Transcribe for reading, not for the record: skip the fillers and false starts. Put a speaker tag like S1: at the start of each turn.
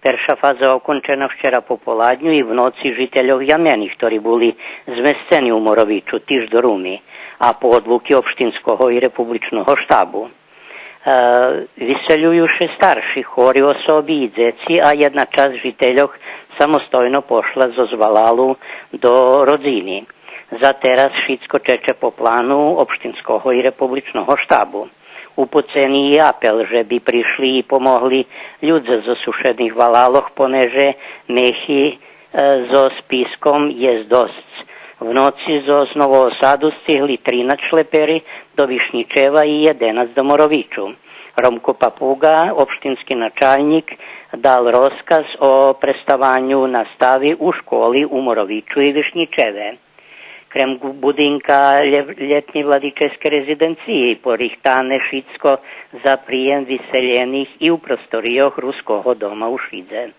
S1: Perša fáza okončena včera popoládňu i v noci žiteľov Jamjany, ktorí boli zmestení u Moroviču týž do Rumi a po odluky obštinského i republičného štábu. Vyseľujú še starší, chori osoby i dzeci a jedna časť žiteľov samostojno pošla zo Zvalalu do rodziny. Za teraz všetko čeče po plánu obštinského i republičného štábu. Upucený je apel, že by prišli i pomohli ľudze zo sušených valáloch, poneže mechy so spiskom je dosť. V noci zo Nového Sadu stihli 13 šlepery do Višničeva i 11 do Moroviču. Romko Papuga, obštinský načalnik, dal rozkaz o prestavanju nastavi u školi u Moroviču i Višničeve. Krem budinka ljetnje vladičeske rezidencije porihtane šitsko za prijem viseljenih i u prostorijoh Ruskog doma u Šidze.